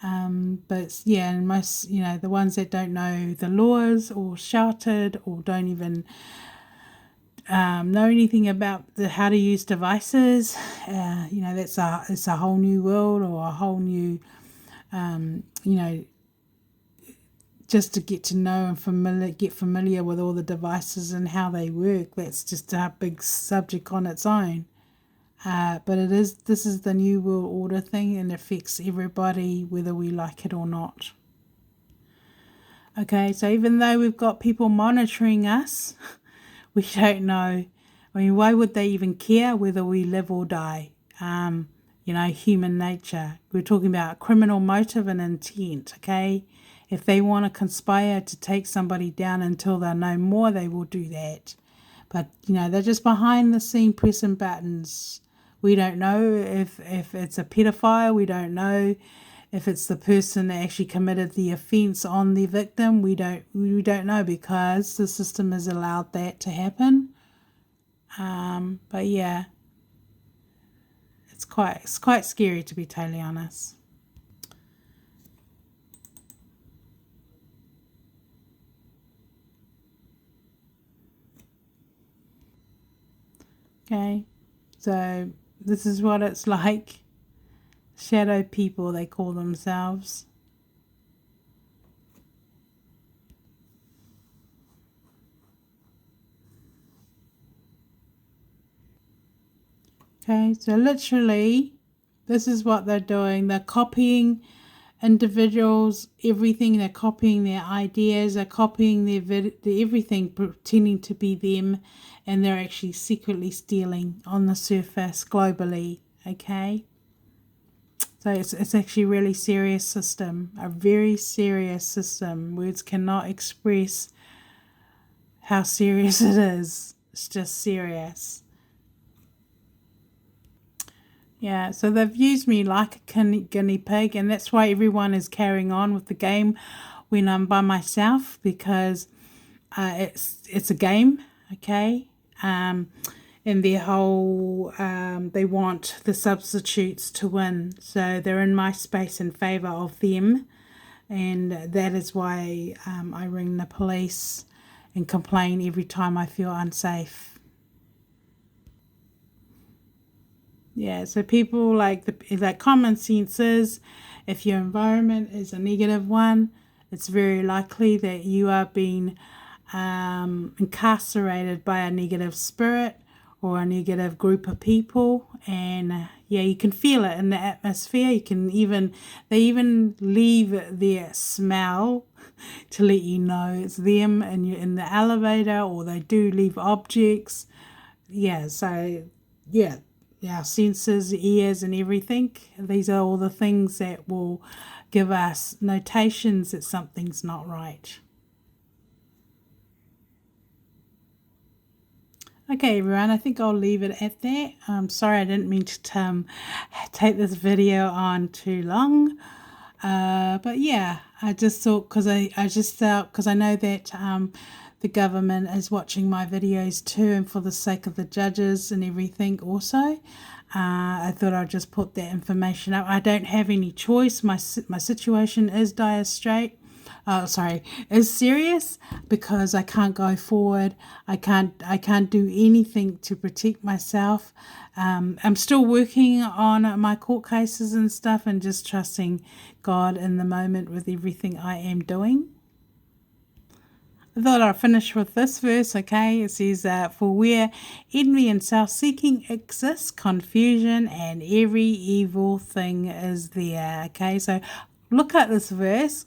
But yeah, and most, the ones that don't know the laws or sheltered or don't even know anything about how to use devices, it's a whole new world or a whole new, just to get to know and get familiar with all the devices and how they work. That's just a big subject on its own. But this is the new world order thing, and it affects everybody whether we like it or not. Okay, so even though we've got people monitoring us, we don't know. I mean, why would they even care whether we live or die? Human nature. We're talking about criminal motive and intent, okay? If they want to conspire to take somebody down until they're no more, they will do that. But, they're just behind the scene pressing buttons. We don't know if it's a pedophile. We don't know if it's the person that actually committed the offence on the victim. We don't know, because the system has allowed that to happen. But yeah, it's quite scary, to be totally honest. Okay, so this is what it's like. Shadow people, they call themselves. Okay, so literally, this is what they're doing. They're copying individuals, everything. They're copying their ideas. They're copying their everything, pretending to be them, and they're actually secretly stealing on the surface globally. Okay, so it's actually a really serious system, a very serious system. Words cannot express how serious it is. It's just serious. Yeah, so they've used me like a guinea pig, and that's why everyone is carrying on with the game when I'm by myself, because it's a game, okay? And their whole, they want the substitutes to win, so they're in my space in favour of them, and that is why I ring the police and complain every time I feel unsafe. Yeah, so people like common sense is, if your environment is a negative one, it's very likely that you are being incarcerated by a negative spirit or a negative group of people. And yeah, you can feel it in the atmosphere. They even leave their smell to let you know it's them, and you're in the elevator, or they do leave objects. Yeah, so yeah, our senses, ears, and everything. These are all the things that will give us notations that something's not right. Okay, everyone, I think I'll leave it at that. I'm sorry, I didn't mean to take this video on too long. But yeah, I just thought, because I know that the government is watching my videos too, and for the sake of the judges and everything also. I thought I'd just put that information up. I don't have any choice. My situation is dire straight. Is serious, because I can't go forward. I can't do anything to protect myself. I'm still working on my court cases and stuff, and just trusting God in the moment with everything I am doing. I thought I'd finish with this verse, okay? It says, for where envy and self-seeking exists, confusion and every evil thing is there, okay? So look at this verse.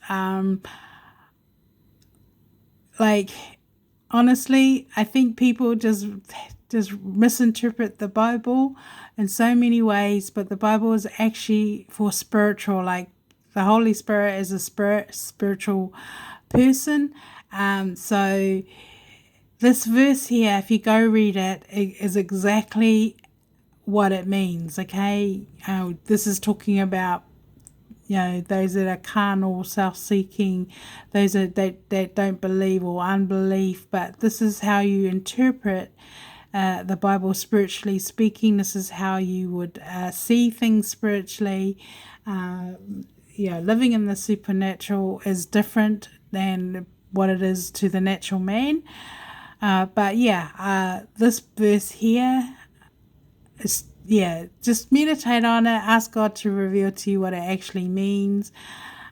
Honestly, I think people just misinterpret the Bible in so many ways, but the Bible is actually for spiritual, like the Holy Spirit is a spiritual person. So this verse here, if you go read it, it is exactly what it means, okay? This is talking about, those that are carnal, self-seeking, those that don't believe, or unbelief. But this is how you interpret the Bible spiritually speaking. This is how you would see things spiritually. Living in the supernatural is different than what it is to the natural man. This verse here is, just meditate on it. Ask God to reveal to you what it actually means.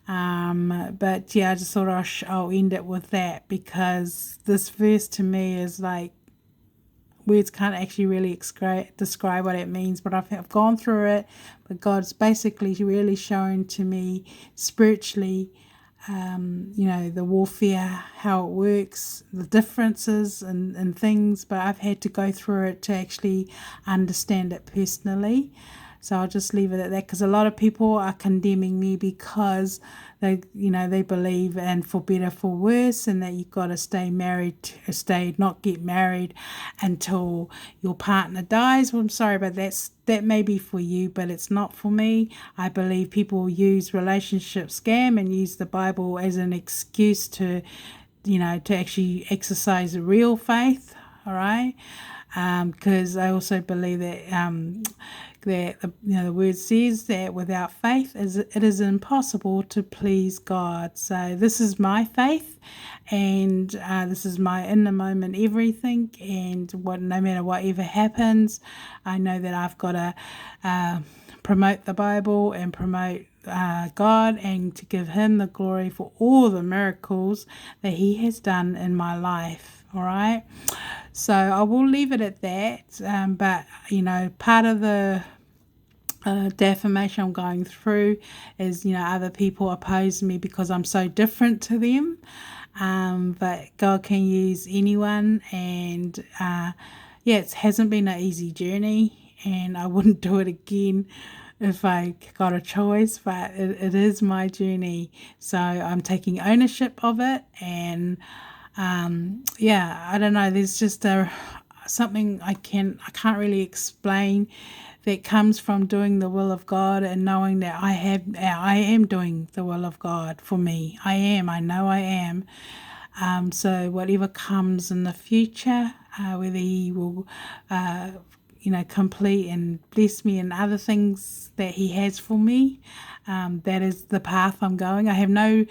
I just thought I'll end it with that, because this verse to me is like, words can't actually really describe what it means, but I've gone through it. But God's basically really shown to me spiritually, the warfare, how it works, the differences and things. But I've had to go through it to actually understand it personally. So I'll just leave it at that, because a lot of people are condemning me because they believe, and for better for worse, and that you've got to stay married, not get married until your partner dies. Well, I'm sorry, but that may be for you, but it's not for me. I believe people use relationship scam and use the Bible as an excuse to actually exercise real faith. All right. Because I also believe that the word says that without faith it is impossible to please God. So this is my faith, and this is my in the moment everything. And no matter whatever happens, I know that I've got to promote the Bible and promote God, and to give Him the glory for all the miracles that He has done in my life. All right. So I will leave it at that. But part of the defamation I'm going through is, other people oppose me because I'm so different to them. But God can use anyone, and it hasn't been an easy journey, and I wouldn't do it again if I got a choice, but it is my journey. So I'm taking ownership of it, and I don't know, there's just something I can't really explain that comes from doing the will of God, and knowing that I am doing the will of God for me. I know I am. So whatever comes in the future, whether He will complete and bless me in other things that He has for me, that is the path I'm going. I have no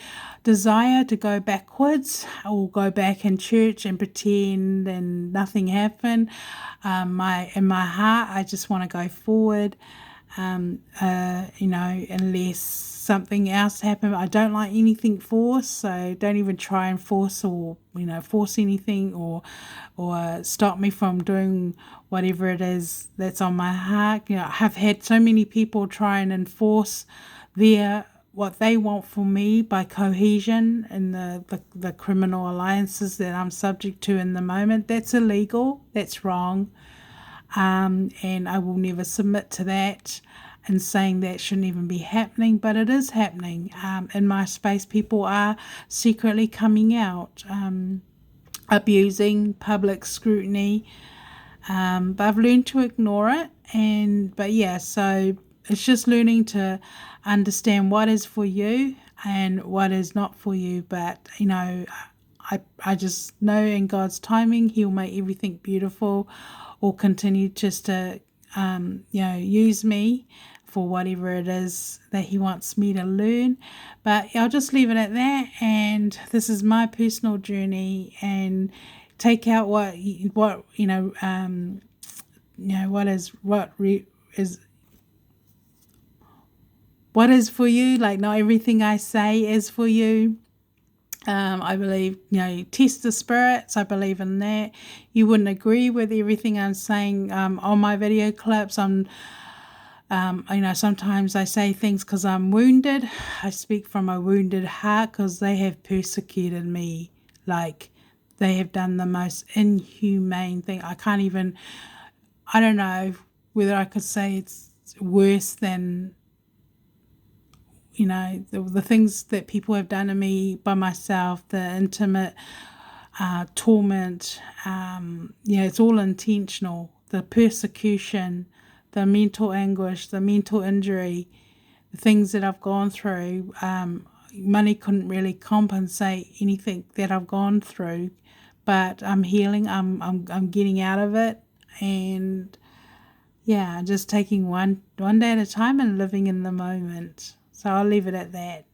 desire to go backwards or go back in church and pretend and nothing happened. In my heart, I just want to go forward. Unless something else happens. I don't like anything forced, so don't even try and force anything or stop me from doing whatever it is that's on my heart. I've had so many people try and enforce what they want for me by cohesion and the criminal alliances that I'm subject to in the moment. That's illegal. That's wrong. And I will never submit to that, and saying that shouldn't even be happening, but it is happening. In my space, people are secretly coming out, abusing public scrutiny, but I've learned to ignore it. So it's just learning to understand what is for you and what is not for you. But I just know in God's timing He'll make everything beautiful, or continue just to use me for whatever it is that He wants me to learn. But I'll just leave it at that. And this is my personal journey, and take out what is for you. Like, not everything I say is for you. I believe, test the spirits. I believe in that. You wouldn't agree with everything I'm saying on my video clips. Sometimes I say things because I'm wounded. I speak from a wounded heart, because they have persecuted me. Like, they have done the most inhumane thing. I don't know whether I could say it's worse than the things that people have done to me by myself, the intimate torment. It's all intentional. The persecution, the mental anguish, the mental injury, the things that I've gone through. Money couldn't really compensate anything that I've gone through, but I'm healing. I'm getting out of it, and just taking one day at a time and living in the moment. So I'll leave it at that.